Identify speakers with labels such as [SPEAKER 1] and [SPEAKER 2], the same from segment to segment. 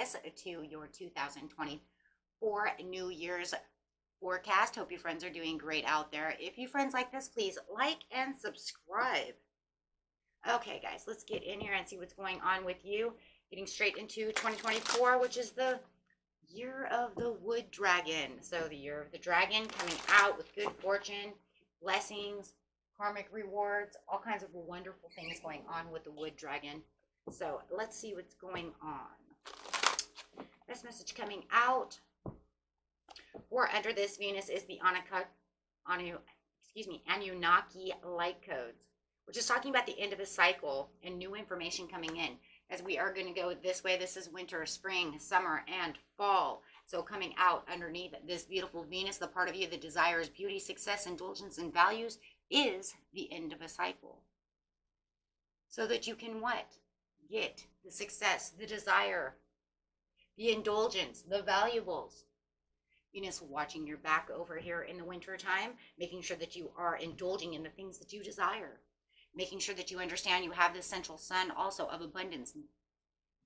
[SPEAKER 1] Aquarius to your 2024 New Year's forecast. Hope you friends are doing great out there. If you friends like this, please like and subscribe. Okay, guys, let's get in here and see what's going on with you. Getting straight into 2024, which is the year of the wood dragon. So the year of the dragon coming out with good fortune, blessings, karmic rewards, all kinds of wonderful things going on with the wood dragon. So let's see what's going on. This message coming out for under this Venus is the Anunnaki light codes, which is talking about the end of a cycle and new information coming in. As we are going to go this way, this is winter, spring, summer, and fall. So coming out underneath this beautiful Venus, the part of you that desires beauty, success, indulgence, and values, is the end of a cycle. So that you can what? Get the success, the desire, the indulgence, the valuables. Venus watching your back over here in the winter time, making sure that you are indulging in the things that you desire. Making sure that you understand you have this central sun also of abundance,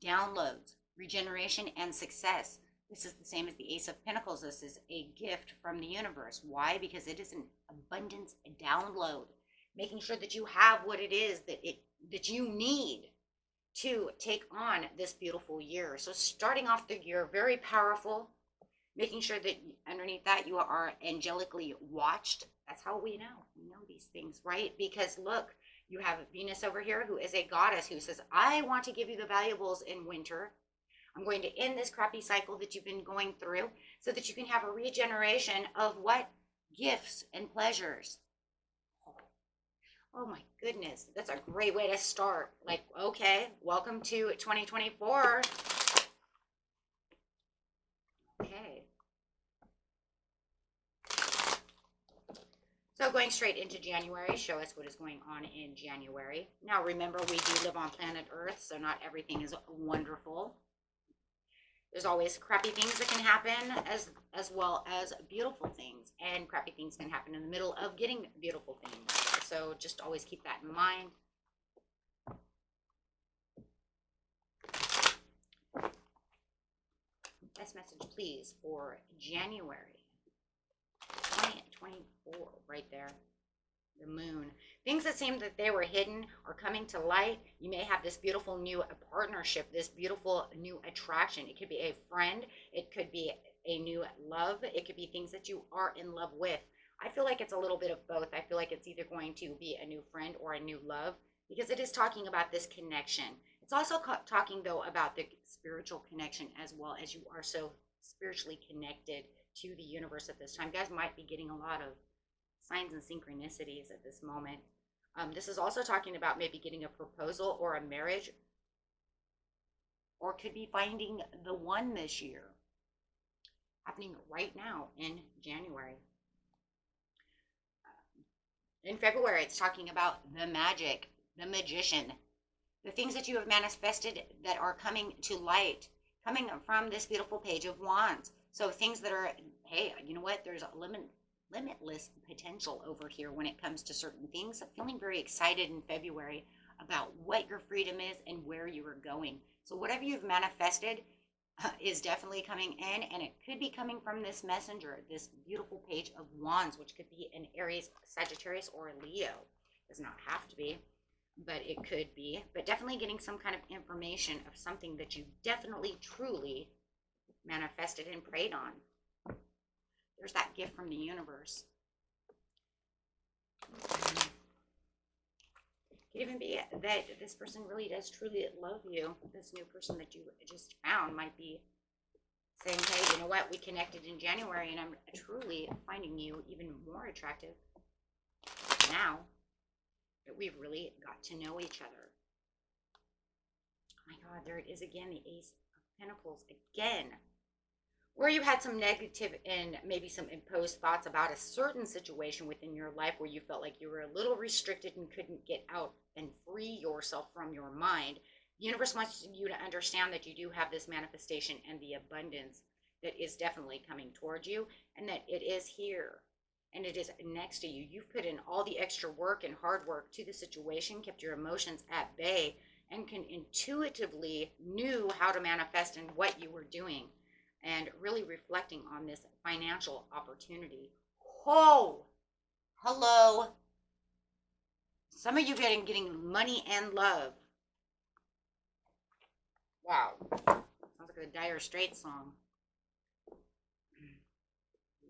[SPEAKER 1] downloads, regeneration, and success. This is the same as the Ace of Pentacles. This is a gift from the universe. Why? Because it is an abundance download. Making sure that you have what it is that you need to take on this beautiful year. So starting off the year very powerful, making sure that underneath that you are angelically watched. That's how we know. We know these things, right? Because look, you have Venus over here who is a goddess who says, I want to give you the valuables in winter. I'm going to end this crappy cycle that you've been going through so that you can have a regeneration of what? Gifts and pleasures. Oh my goodness. That's a great way to start. Like, okay, welcome to 2024. Okay. So going straight into January, show us what is going on in January. Now remember, we do live on planet Earth, so not everything is wonderful. There's always crappy things that can happen as well as beautiful things. And crappy things can happen in the middle of getting beautiful things. So just always keep that in mind. Best message, please, for January 2024, right there. The moon. Things that seemed that they were hidden are coming to light. You may have this beautiful new partnership, this beautiful new attraction. It could be a friend. It could be a new love. It could be things that you are in love with. I feel like it's a little bit of both. I feel like it's either going to be a new friend or a new love because it is talking about this connection. It's also talking, though, about the spiritual connection as well, as you are so spiritually connected to the universe at this time. You guys might be getting a lot of signs and synchronicities at this moment. This is also talking about maybe getting a proposal or a marriage, or could be finding the one this year, happening right now in January. In February, it's talking about the magic, the magician, the things that you have manifested that are coming to light, coming from this beautiful Page of Wands. So things that are, hey, you know what, there's a limitless potential over here when it comes to certain things. I'm feeling very excited in February about what your freedom is and where you are going. So whatever you've manifested is definitely coming in, and it could be coming from this messenger, this beautiful Page of Wands, which could be an Aries, Sagittarius, or a Leo. Does not have to be, but it could be. But definitely getting some kind of information of something that you definitely, truly manifested and prayed on. There's that gift from the universe. It could even be that this person really does truly love you. This new person that you just found might be saying, hey, you know what, we connected in January and I'm truly finding you even more attractive now that we've really got to know each other. Oh my God, there it is again, the Ace of Pentacles again. Where you had some negative and maybe some imposed thoughts about a certain situation within your life where you felt like you were a little restricted and couldn't get out and free yourself from your mind. The universe wants you to understand that you do have this manifestation and the abundance that is definitely coming towards you, and that it is here and it is next to you. You've put in all the extra work and hard work to the situation, kept your emotions at bay, and can intuitively knew how to manifest and what you were doing, and really reflecting on this financial opportunity. Oh, hello. Some of you getting money and love. Wow. Sounds like a Dire Straits song.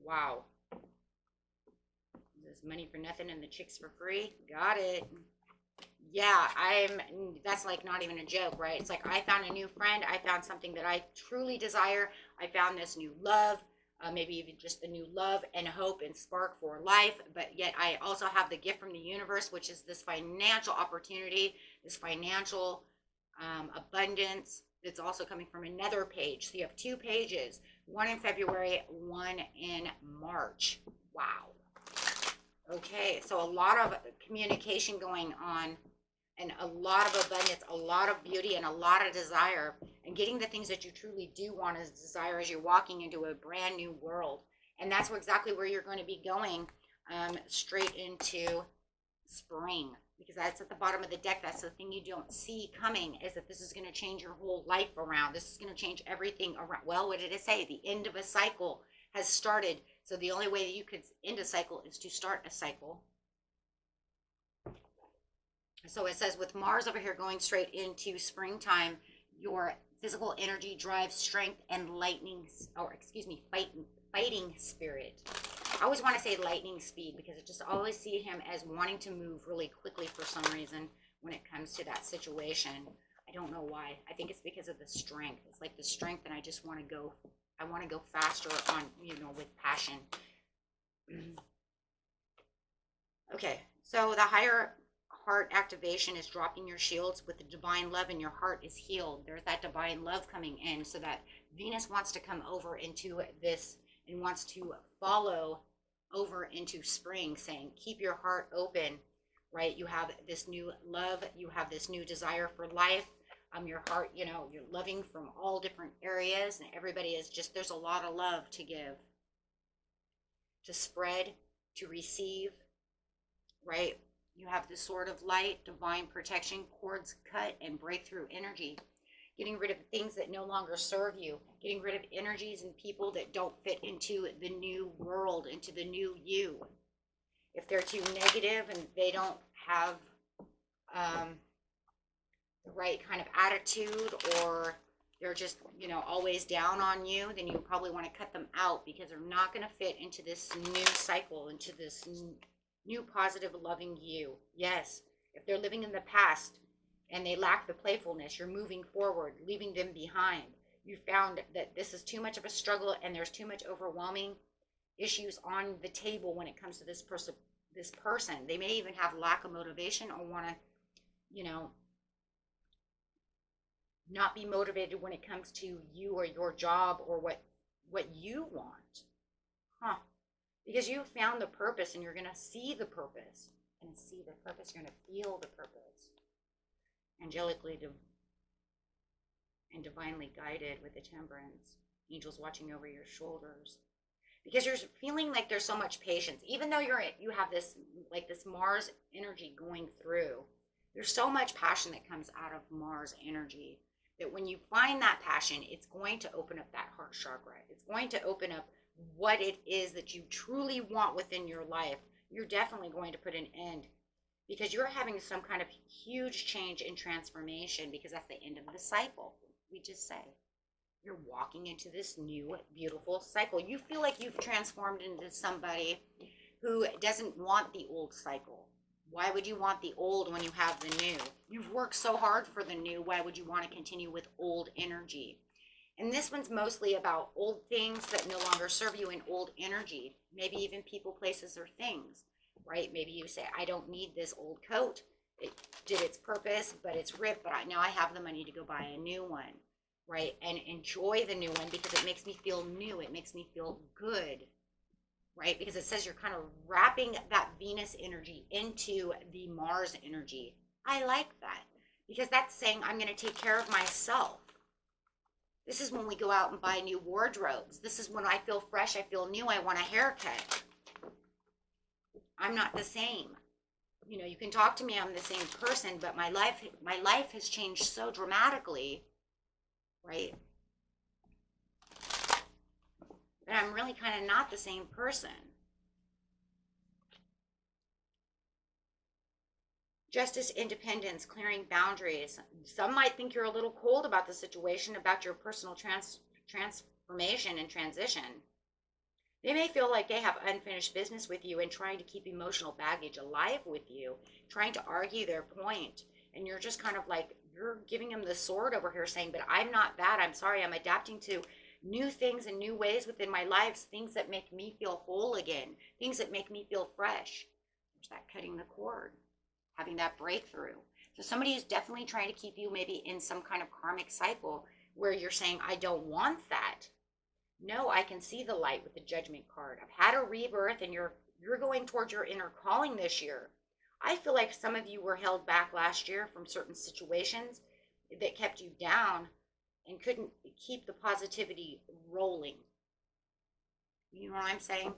[SPEAKER 1] Wow. This money for nothing and the chicks for free. Got it. Yeah, that's like not even a joke, right? It's like I found a new friend. I found something that I truly desire. I found this new love, maybe even just the new love and hope and spark for life. But yet I also have the gift from the universe, which is this financial opportunity, this financial abundance. It's also coming from another page. So you have 2 pages, one in February, one in March. Wow. Okay, so a lot of communication going on, and a lot of abundance, a lot of beauty, and a lot of desire, and getting the things that you truly do want to desire as you're walking into a brand new world. And that's exactly where you're going to be going, straight into spring, because that's at the bottom of the deck. That's the thing you don't see coming, is that this is going to change your whole life around. This is going to change everything around. Well, what did it say? The end of a cycle has started. So the only way that you could end a cycle is to start a cycle. So it says with Mars over here going straight into springtime, your physical energy, drive, strength, and fighting spirit. I always want to say lightning speed, because I just always see him as wanting to move really quickly for some reason when it comes to that situation. I don't know why. I think it's because of the strength. It's like the strength, and I just want to go. I want to go faster on, with passion. Okay, so the higher heart activation is dropping your shields with the divine love, and your heart is healed. There's that divine love coming in, so that Venus wants to come over into this and wants to follow over into spring, saying keep your heart open, right? You have this new love, you have this new desire for life. Your heart, you're loving from all different areas, and everybody is just, there's a lot of love to give, to spread, to receive, right? You have the sword of light, divine protection, cords cut, and breakthrough energy. Getting rid of things that no longer serve you, getting rid of energies and people that don't fit into the new world, into the new you. If they're too negative and they don't have the right kind of attitude, or they're just, always down on you, then you probably want to cut them out, because they're not going to fit into this new cycle, into this new positive loving you. Yes, if they're living in the past and they lack the playfulness, you're moving forward, leaving them behind. You found that this is too much of a struggle, and there's too much overwhelming issues on the table when it comes to this person. They may even have lack of motivation, or want to, not be motivated when it comes to you or your job, or what you want. Because you found the purpose, and you're going to see the purpose. You're going to see the purpose. You're going to feel the purpose. Angelically and divinely guided with the temperance. Angels watching over your shoulders. Because you're feeling like there's so much patience. Even though you have this, like this Mars energy going through, there's so much passion that comes out of Mars energy, that when you find that passion, it's going to open up that heart chakra. It's going to open up what it is that you truly want within your life. You're definitely going to put an end, because you're having some kind of huge change and transformation, because that's the end of the cycle. We just say you're walking into this new beautiful cycle. You feel like you've transformed into somebody who doesn't want the old cycle. Why would you want the old when you have the new? You've worked so hard for the new. Why would you want to continue with old energy? And this one's mostly about old things that no longer serve you in old energy. Maybe even people, places, or things, right? Maybe you say, I don't need this old coat. It did its purpose, but it's ripped, but now I have the money to go buy a new one, right? And enjoy the new one, because it makes me feel new. It makes me feel good, right? Because it says you're kind of wrapping that Venus energy into the Mars energy. I like that, because that's saying I'm going to take care of myself. This is when we go out and buy new wardrobes. This is when I feel fresh, I feel new, I want a haircut. I'm not the same. you know, you can talk to me, I'm the same person, but my life has changed so dramatically, right? That I'm really kind of not the same person. Justice, independence, clearing boundaries. Some might think you're a little cold about the situation, about your personal transformation and transition. They may feel like they have unfinished business with you and trying to keep emotional baggage alive with you, trying to argue their point. And you're just kind of like, you're giving them the sword over here saying, but I'm not that. I'm sorry. I'm adapting to new things and new ways within my lives, things that make me feel whole again, things that make me feel fresh. There's that cutting the cord, having that breakthrough. So somebody is definitely trying to keep you maybe in some kind of karmic cycle where you're saying, I don't want that. No, I can see the light with the Judgment card. I've had a rebirth and you're going towards your inner calling this year. I feel like some of you were held back last year from certain situations that kept you down and couldn't keep the positivity rolling. You know what I'm saying?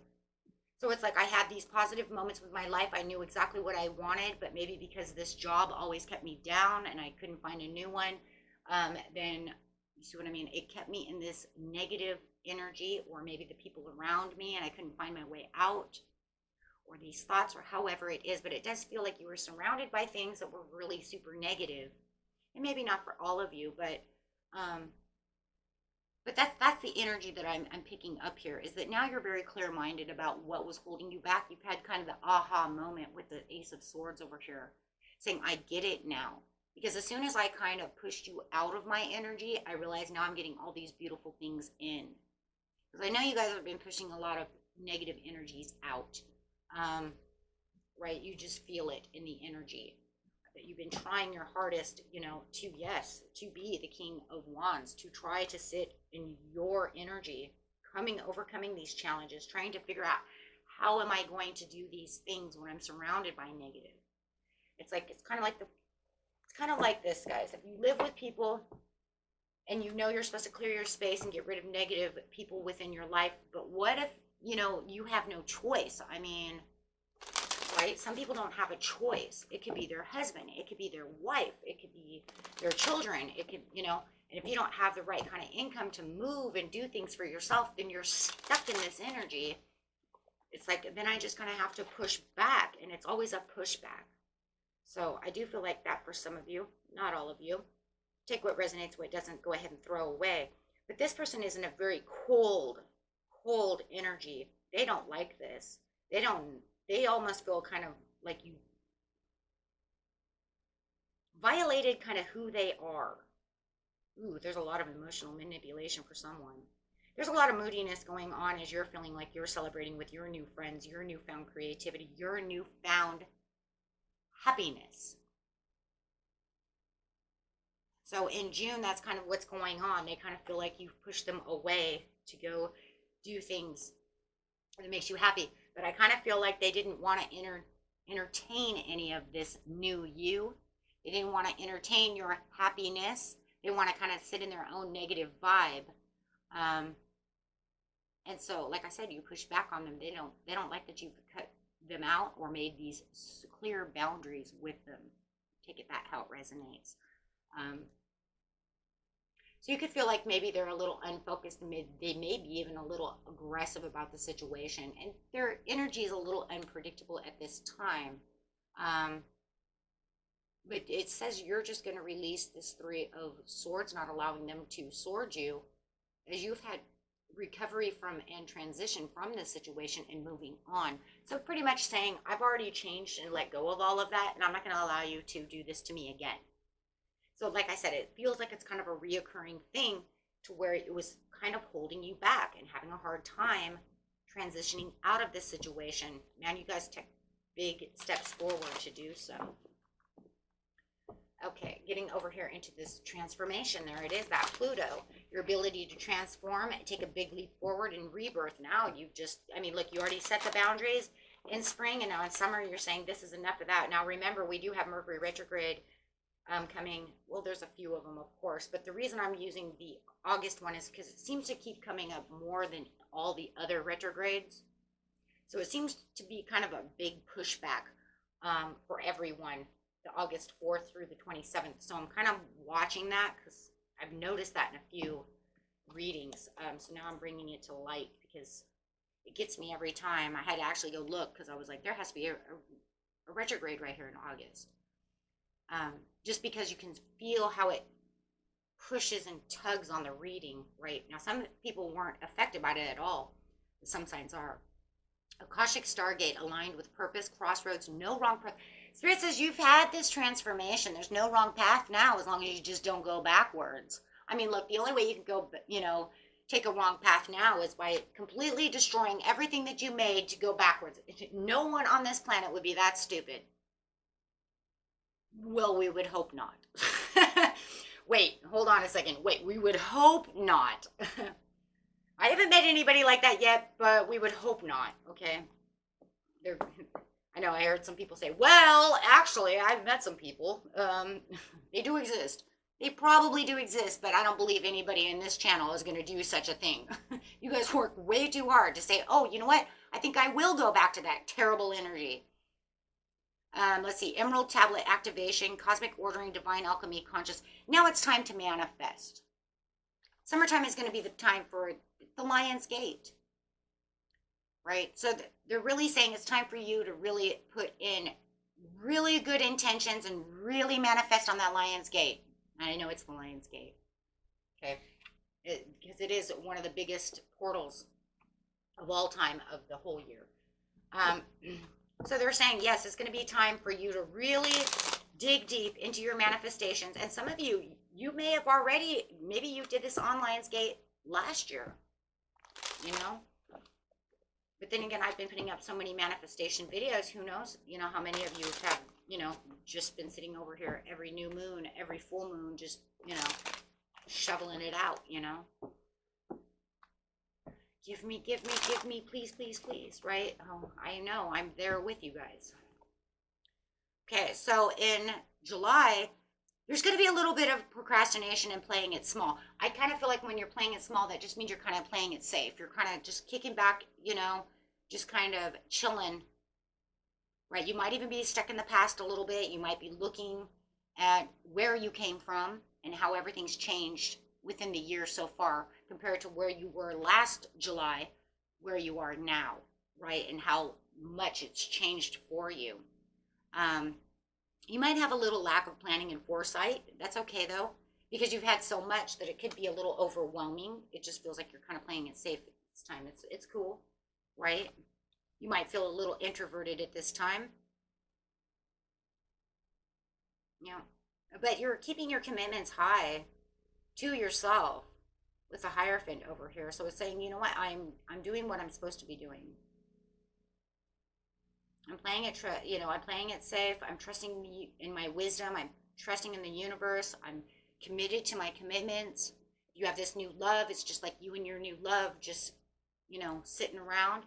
[SPEAKER 1] So it's like I had these positive moments with my life. I knew exactly what I wanted, but maybe because this job always kept me down and I couldn't find a new one, then you see what I mean? It kept me in this negative energy, or maybe the people around me and I couldn't find my way out, or these thoughts, or however it is. But it does feel like you were surrounded by things that were really super negative. And maybe not for all of you, but that's the energy that I'm picking up here, is that now you're very clear-minded about what was holding you back. You've had kind of the aha moment with the Ace of Swords over here, saying, I get it now. Because as soon as I kind of pushed you out of my energy, I realized now I'm getting all these beautiful things in. Because I know you guys have been pushing a lot of negative energies out, right? You just feel it in the energy. That you've been trying your hardest, you know, to be the King of Wands, to try to sit in your energy, overcoming these challenges, trying to figure out how am I going to do these things when I'm surrounded by negative. It's kind of like this, guys. If you live with people and you know you're supposed to clear your space and get rid of negative people within your life, but what if, you know, you have no choice? I mean, right? Some people don't have a choice. It could be their husband, it could be their wife, it could be their children, it could, you know, and if you don't have the right kind of income to move and do things for yourself, then you're stuck in this energy. It's like, then I just kind of have to push back, and it's always a pushback. So I do feel like that for some of you, not all of you. Take what resonates, what doesn't, go ahead and throw away. But this person is in a very cold energy. They don't like this. They almost feel kind of like you violated kind of who they are. Ooh, there's a lot of emotional manipulation for someone. There's a lot of moodiness going on as you're feeling like you're celebrating with your new friends, your newfound creativity, your newfound happiness. So in June, that's kind of what's going on. They kind of feel like you've pushed them away to go do things that makes you happy. But I kind of feel like they didn't want to entertain any of this new you. They didn't want to entertain your happiness. They want to kind of sit in their own negative vibe. And so, like I said, you push back on them. They don't like that you've cut them out or made these clear boundaries with them. Take it that how it resonates. So you could feel like maybe they're a little unfocused. They may be even a little aggressive about the situation, and their energy is a little unpredictable at this time. But it says you're just going to release this Three of Swords, not allowing them to sword you, as you've had recovery from and transition from this situation and moving on. So pretty much saying, I've already changed and let go of all of that, and I'm not going to allow you to do this to me again. So like I said, it feels like it's kind of a reoccurring thing to where it was kind of holding you back and having a hard time transitioning out of this situation. Man, you guys took big steps forward to do so. Okay, getting over here into this transformation. There it is, that Pluto. Your ability to transform, take a big leap forward in rebirth. Now you've just, I mean, look, you already set the boundaries in spring, and now in summer you're saying this is enough of that. Now remember, we do have Mercury retrograde coming. Well, there's a few of them, of course, but the reason I'm using the August one is because it seems to keep coming up more than all the other retrogrades. So it seems to be kind of a big pushback for everyone, the August 4th through the 27th. So I'm kind of watching that because I've noticed that in a few readings. So now I'm bringing it to light because it gets me every time. I had to actually go look because I was like, there has to be a retrograde right here in August. Just because you can feel how it pushes and tugs on the reading right now. Some people weren't affected by it at all, but some signs are. Akashic Stargate aligned with purpose, crossroads, no wrong path. Spirit says you've had this transformation. There's no wrong path now as long as you just don't go backwards. I mean, look, the only way you can go, take a wrong path now is by completely destroying everything that you made to go backwards. No one on this planet would be that stupid. Well, we would hope not. Wait, hold on a second. Wait, we would hope not. I haven't met anybody like that yet, but we would hope not, okay? I know I heard some people say, well, actually, I've met some people. They do exist. They probably do exist, but I don't believe anybody in this channel is going to do such a thing. You guys work way too hard to say, oh, you know what? I think I will go back to that terrible energy. Let's see, Emerald Tablet activation, cosmic ordering, divine alchemy, conscious. Now it's time to manifest. Summertime is going to be the time for the Lion's Gate, right? So they're really saying it's time for you to really put in really good intentions and really manifest on that Lion's Gate. I know it's the Lion's Gate, okay? Because it is one of the biggest portals of all time of the whole year. So they're saying, yes, it's going to be time for you to really dig deep into your manifestations. And some of you, you may have already, maybe you did this on Lion's Gate last year, But then again, I've been putting up so many manifestation videos. Who knows, how many of you have, just been sitting over here every new moon, every full moon, just, shoveling it out, Give me, please, please, please, right? Oh, I know, I'm there with you guys. Okay, so in July, there's going to be a little bit of procrastination and playing it small. I kind of feel like when you're playing it small, that just means you're kind of playing it safe. You're kind of just kicking back, just kind of chilling, right? You might even be stuck in the past a little bit. You might be looking at where you came from and how everything's changed within the year so far compared to where you were last July, where you are now, right? And how much it's changed for you. You might have a little lack of planning and foresight. That's okay though, because you've had so much that it could be a little overwhelming. It just feels like you're kind of playing it safe at this time. It's cool, right? You might feel a little introverted at this time. But you're keeping your commitments high to yourself with a Hierophant over here. So it's saying, you know what, I'm doing what I'm supposed to be doing. I'm playing it, I'm playing it safe. I'm trusting in my wisdom. I'm trusting in the universe. I'm committed to my commitments. You have this new love. It's just like you and your new love just, sitting around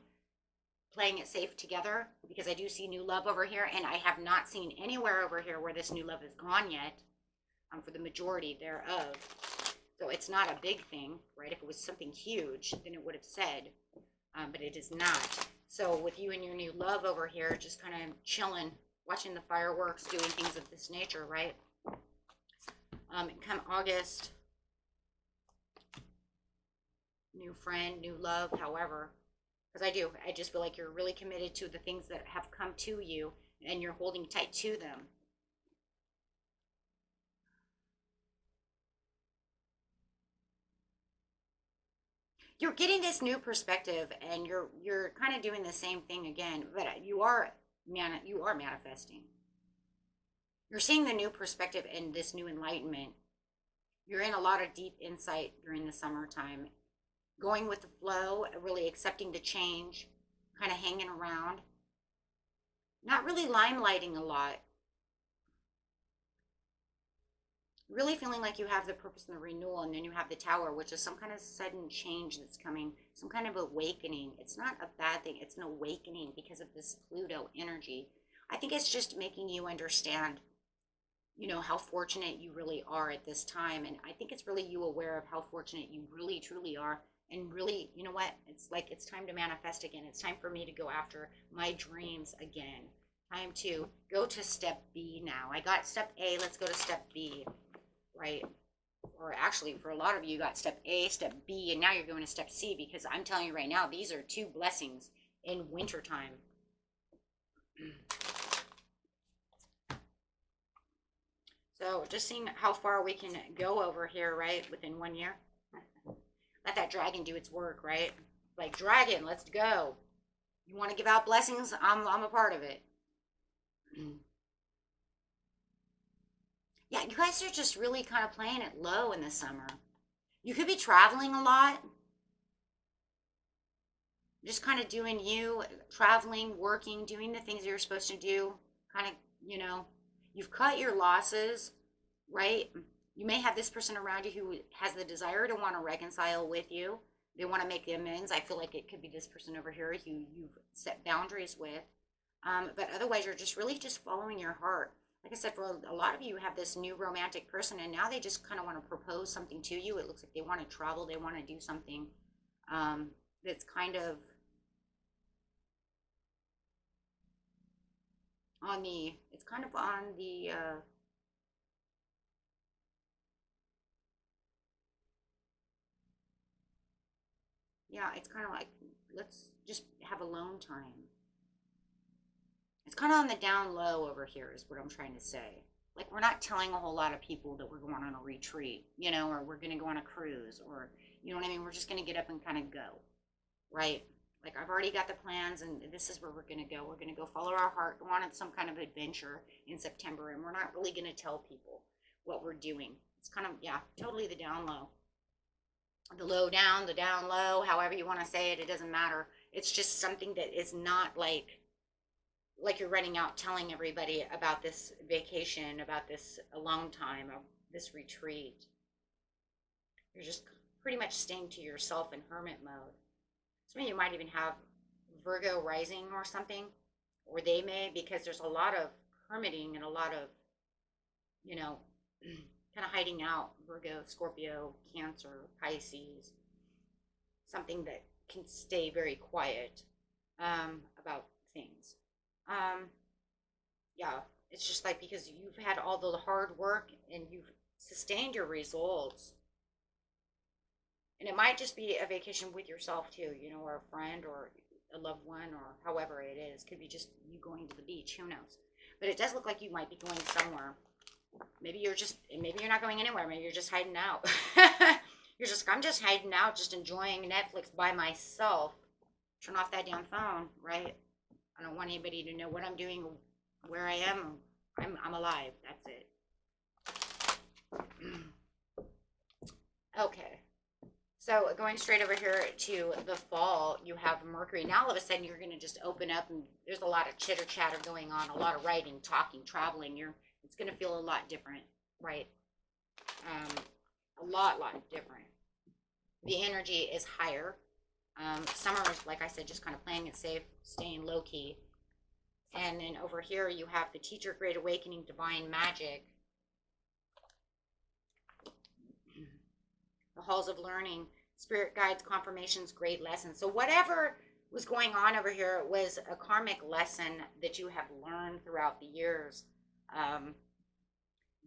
[SPEAKER 1] playing it safe together, because I do see new love over here, and I have not seen anywhere over here where this new love is gone yet, for the majority thereof. So it's not a big thing, right? If it was something huge, then it would have said, but it is not. So with you and your new love over here, just kind of chilling, watching the fireworks, doing things of this nature, right? Come August, new friend, new love, however, because I just feel like you're really committed to the things that have come to you, and you're holding tight to them. You're getting this new perspective, and you're kind of doing the same thing again, but you are manifesting. You're seeing the new perspective and this new enlightenment. You're in a lot of deep insight during the summertime, going with the flow, really accepting the change, kind of hanging around, not really limelighting a lot. Really feeling like you have the purpose and the renewal, and then you have the Tower, which is some kind of sudden change that's coming, some kind of awakening. It's not a bad thing. It's an awakening because of this Pluto energy. I think it's just making you understand, how fortunate you really are at this time. And I think it's really you aware of how fortunate you really, truly are. And really, you know what? It's like it's time to manifest again. It's time for me to go after my dreams again. time to go to step B now. I got step A, let's go to step B, right? Or actually, for a lot of you, you got step A, step B, and now you're going to step C, because I'm telling you right now, these are two blessings in wintertime. So just seeing how far we can go over here, right, within 1 year. Let that dragon do its work, right? Like, dragon, let's go. You want to give out blessings? I'm a part of it. Yeah, you guys are just really kind of playing it low in the summer. You could be traveling a lot. Just kind of doing you, traveling, working, doing the things you're supposed to do. Kind of, you know, you've cut your losses, right? You may have this person around you who has the desire to want to reconcile with you. They want to make amends. I feel like it could be this person over here who you've set boundaries with. But otherwise, you're just really just following your heart. Like I said, for a lot of you have this new romantic person, and now they just kind of want to propose something to you. It looks like they want to travel. They want to do something that's kind of on the, it's kind of on the, yeah, it's kind of like, let's just have alone time. It's kind of on the down low over here is what I'm trying to say. Like, we're not telling a whole lot of people that we're going on a retreat, you know, or we're going to go on a cruise, or, you know what I mean? We're just going to get up and kind of go, right? Like, I've already got the plans, and this is where we're going to go. We're going to go follow our heart, go on some kind of adventure in September, and we're not really going to tell people what we're doing. It's kind of, yeah, totally the down low. The low down, the down low, however you want to say it, it doesn't matter. It's just something that is not like you're running out telling everybody about this vacation, about this alone time, or this retreat. You're just pretty much staying to yourself in hermit mode. Some of you might even have Virgo rising or something, or they may, because there's a lot of hermiting and a lot of, you know, kind of hiding out. Virgo, Scorpio, Cancer, Pisces, something that can stay very quiet about things. Yeah, it's just like, because you've had all the hard work and you've sustained your results. And it might just be a vacation with yourself too, you know, or a friend or a loved one, or however it is. Could be just you going to the beach, who knows. But it does look like you might be going somewhere. Maybe you're not going anywhere. Maybe you're just hiding out. I'm just hiding out, just enjoying Netflix by myself. Turn off that damn phone, right? I don't want anybody to know what I'm doing, where I am. I'm alive. That's it. Okay. So going straight over here to the fall, you have Mercury. Now all of a sudden you're going to just open up, and there's a lot of chitter chatter going on, a lot of writing, talking, traveling. It's going to feel a lot different, right? A lot different. The energy is higher. Summer is, like I said, just kind of playing it safe, staying low key. And then over here you have the Teacher, Great Awakening, Divine Magic. The halls of learning, spirit guides, confirmations, great lessons. So whatever was going on over here was a karmic lesson that you have learned throughout the years,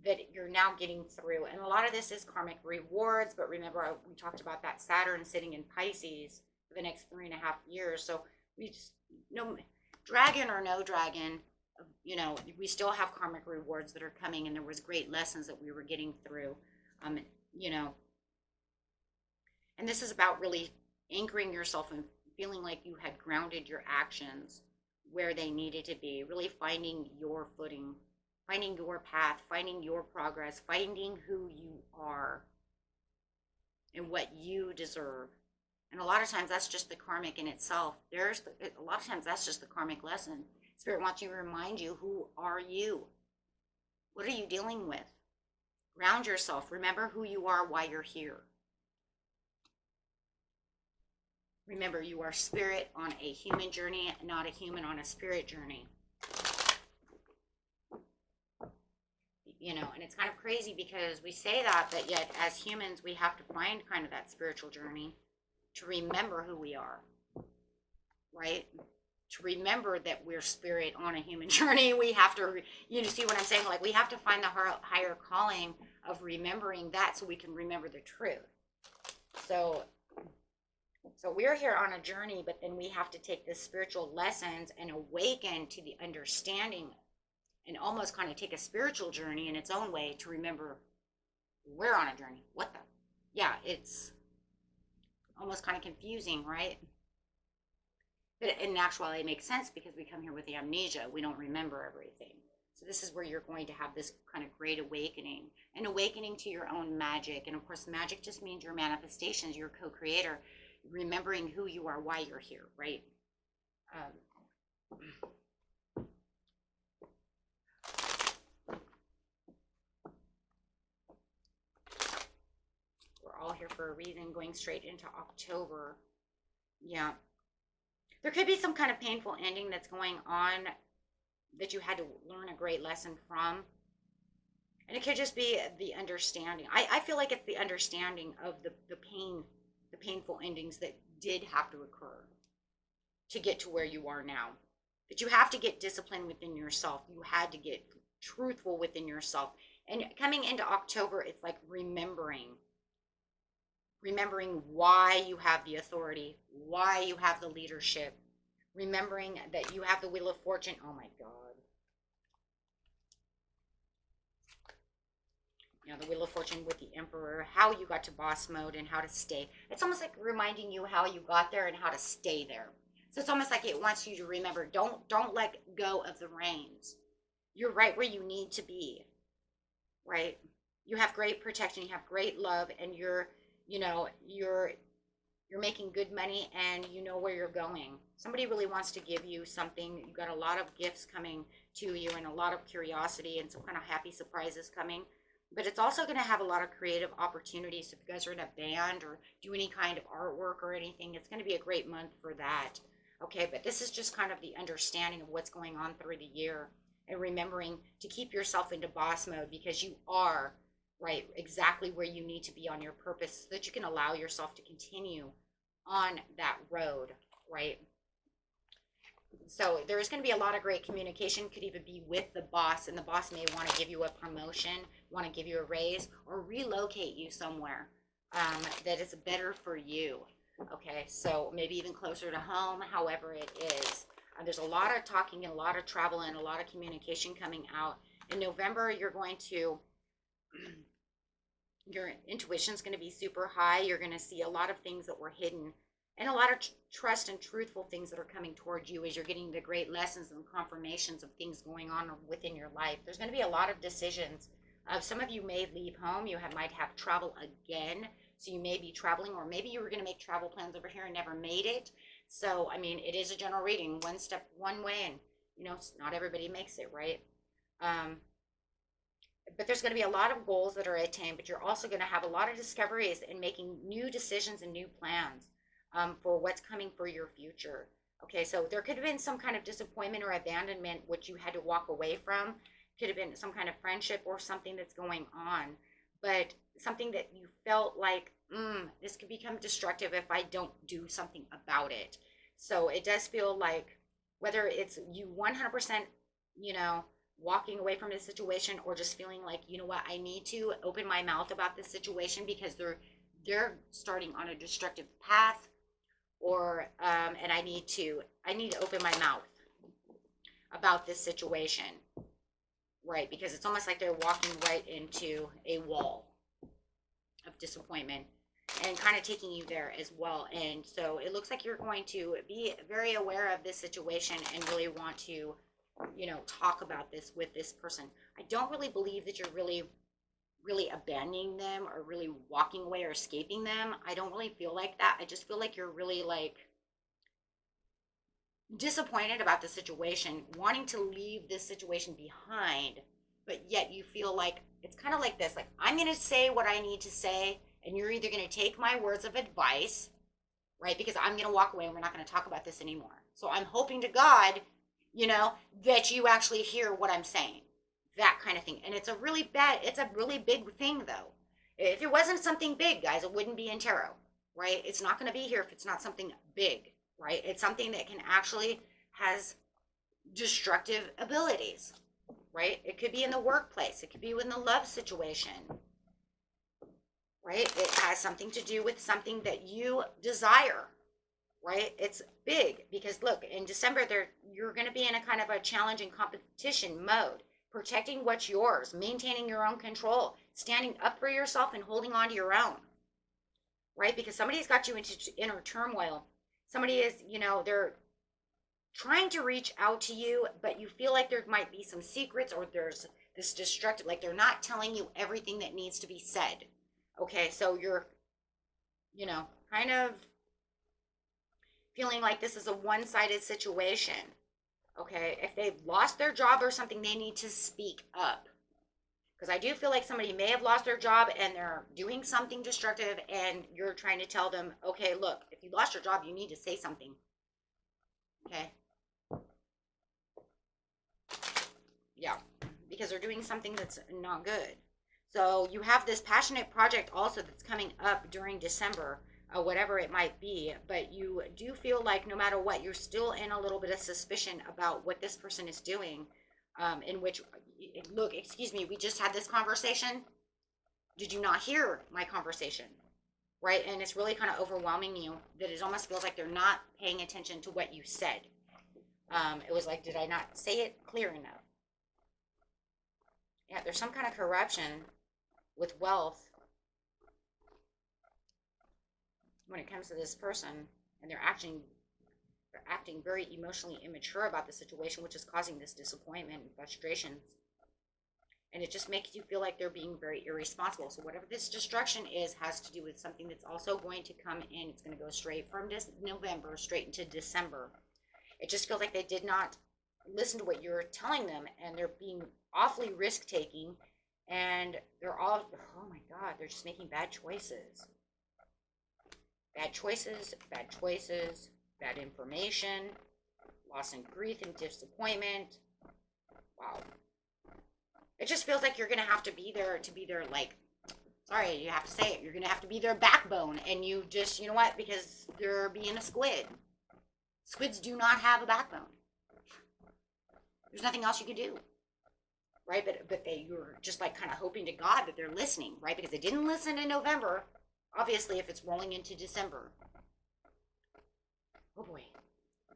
[SPEAKER 1] that you're now getting through. And a lot of this is karmic rewards, but remember, we talked about that Saturn sitting in Pisces for the next 3.5 years. So we just, no dragon or no dragon, you know, we still have karmic rewards that are coming, and there was great lessons that we were getting through, you know. And this is about really anchoring yourself and feeling like you had grounded your actions where they needed to be, really finding your footing, finding your path, finding your progress, finding who you are and what you deserve. And a lot of times that's just the karmic in itself. A lot of times that's just the karmic lesson. Spirit wants you to remind you, who are you? What are you dealing with? Ground yourself. Remember who you are, why you're here. Remember, you are spirit on a human journey, not a human on a spirit journey. You know, and it's kind of crazy because we say that, but yet as humans, we have to find kind of that spiritual journey to remember who we are, right? to remember that we're spirit on a human journey. We have to, see what I'm saying? Like, we have to find the higher calling of remembering that so we can remember the truth. So we're here on a journey, but then we have to take the spiritual lessons and awaken to the understanding and almost kind of take a spiritual journey in its own way to remember we're on a journey. What the? Yeah, it's almost kind of confusing, right? But in actuality, it makes sense because we come here with amnesia. We don't remember everything. So this is where you're going to have this kind of great awakening, an awakening to your own magic. And of course, magic just means your manifestations, your co-creator, remembering who you are, why you're here, right? We're all here for a reason, going straight into October. Yeah. There could be some kind of painful ending that's going on that you had to learn a great lesson from. And it could just be the understanding. I feel like it's the understanding of the pain, the painful endings that did have to occur to get to where you are now. That you have to get disciplined within yourself. You had to get truthful within yourself. And coming into October, it's like remembering why you have the authority, why you have the leadership, remembering that you have the Wheel of Fortune. Oh my God. The Wheel of Fortune with the Emperor, how you got to boss mode and how to stay. It's almost like reminding you how you got there and how to stay there. So it's almost like it wants you to remember, don't let go of the reins. You're right where you need to be, right? You have great protection, you have great love, and you're making good money and you know where you're going. Somebody really wants to give you something. You've got a lot of gifts coming to you and a lot of curiosity and some kind of happy surprises coming. But it's also going to have a lot of creative opportunities. If you guys are in a band or do any kind of artwork or anything, it's going to be a great month for that. Okay, but this is just kind of the understanding of what's going on through the year and remembering to keep yourself into boss mode because you are right exactly where you need to be on your purpose so that you can allow yourself to continue on that road, right? So there's going to be a lot of great communication, could even be with the boss, and the boss may want to give you a promotion, want to give you a raise, or relocate you somewhere that is better for you. Okay, so maybe even closer to home, however it is. There's a lot of talking and a lot of travel and a lot of communication coming out. In November, you're going to, your intuition is going to be super high. You're going to see a lot of things that were hidden and a lot of trust and truthful things that are coming towards you as you're getting the great lessons and confirmations of things going on within your life. There's going to be a lot of decisions. Some of you may leave home. You might have travel again. So you may be traveling, or maybe you were going to make travel plans over here and never made it. So, I mean, it is a general reading, one step one way, and, not everybody makes it, right? But there's going to be a lot of goals that are attained, but you're also going to have a lot of discoveries and making new decisions and new plans for what's coming for your future. Okay, so there could have been some kind of disappointment or abandonment which you had to walk away from. Could have been some kind of friendship or something that's going on, but something that you felt like, this could become destructive if I don't do something about it. So it does feel like whether it's you 100%, walking away from this situation or just feeling like, you know what, I need to open my mouth about this situation because they're starting on a destructive path, or and I need to open my mouth about this situation, right? Because it's almost like they're walking right into a wall of disappointment and kind of taking you there as well. And so it looks like you're going to be very aware of this situation and really want to, talk about this with this person. I don't really believe that you're really abandoning them or really walking away or escaping them. I don't really feel like that. I just feel like you're really disappointed about the situation, wanting to leave this situation behind, but yet you feel like it's kind of like this, like, I'm going to say what I need to say, and you're either going to take my words of advice, right? Because I'm going to walk away and we're not going to talk about this anymore. So I'm hoping to God, that you actually hear what I'm saying, that kind of thing. And it's a really big thing though. If it wasn't something big, guys, it wouldn't be in tarot, right? It's not going to be here if it's not something big, right? It's something that can actually has destructive abilities, right? It could be in the workplace. It could be in the love situation, right? It has something to do with something that you desire, right? It's big because look, in December, you're going to be in a kind of a challenging competition mode, protecting what's yours, maintaining your own control, standing up for yourself and holding on to your own, right? Because somebody's got you into inner turmoil. Somebody is, they're trying to reach out to you, but you feel like there might be some secrets, or there's this destructive, like they're not telling you everything that needs to be said. Okay, so you're, kind of feeling like this is a one-sided situation. Okay, if they've lost their job or something, they need to speak up. Because I do feel like somebody may have lost their job and they're doing something destructive, and you're trying to tell them, okay, look, if you lost your job, you need to say something. Okay. Yeah, because they're doing something that's not good. So you have this passionate project also that's coming up during December, whatever it might be, but you do feel like no matter what, you're still in a little bit of suspicion about what this person is doing, in which, look, excuse me, we just had this conversation. Did you not hear my conversation? Right? And it's really kind of overwhelming you that it almost feels like they're not paying attention to what you said. It was like, did I not say it clear enough? Yeah, there's some kind of corruption with wealth when it comes to this person, and they're acting very emotionally immature about the situation, which is causing this disappointment and frustrations. And it just makes you feel like they're being very irresponsible. So whatever this destruction is has to do with something that's also going to come in. It's going to go straight from November straight into December. It just feels like they did not listen to what you're telling them, and they're being awfully risk-taking, and they're all, oh my God, they're just making bad choices. Bad choices, bad choices, bad information, loss and grief and disappointment. Wow. It just feels like you're going to have to be there like, sorry, you have to say it, you're going to have to be their backbone, and you just, you know what, because they're being a squid. Squids do not have a backbone. There's nothing else you can do, right? But you're just like kind of hoping to God that they're listening, right? Because they didn't listen in November, obviously, if it's rolling into December. Oh boy.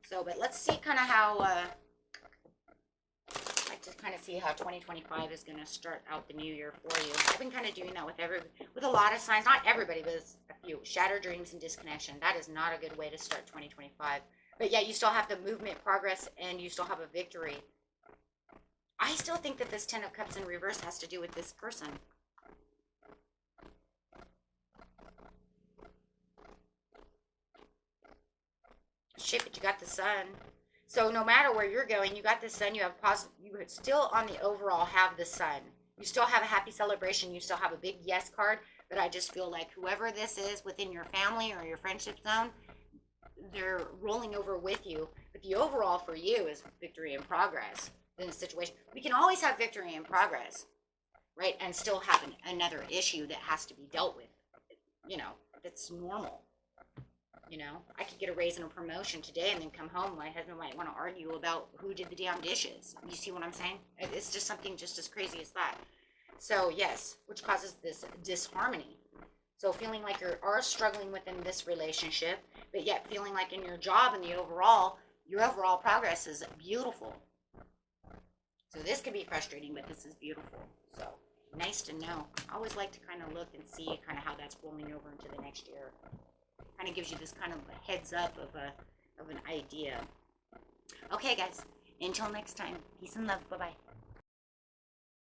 [SPEAKER 1] So, but let's see kind of how, I'd like to kind of see how 2025 is going to start out the new year for you. I've been kind of doing that with a lot of signs, not everybody, but a few. Shattered dreams and disconnection. That is not a good way to start 2025. But yeah, you still have the movement, progress, and you still have a victory. I still think that this 10 of Cups in reverse has to do with this person. Shit, but you got the sun. So no matter where you're going, you got the sun, you have positive, you still on the overall have the sun. You still have a happy celebration, you still have a big yes card, but I just feel like whoever this is within your family or your friendship zone, they're rolling over with you. But the overall for you is victory and progress in the situation. We can always have victory and progress, right? And still have another issue that has to be dealt with. That's normal. I could get a raise and a promotion today and then come home. My husband might want to argue about who did the damn dishes. You see what I'm saying? It's just something just as crazy as that. So yes, which causes this disharmony. So feeling like you are struggling within this relationship, but yet feeling like in your job and your overall progress is beautiful. So this could be frustrating, but this is beautiful. So nice to know. I always like to kind of look and see kind of how that's rolling over into the next year. Kind of gives you this kind of a heads up of an idea. Okay, guys. Until next time. Peace and love. Bye-bye.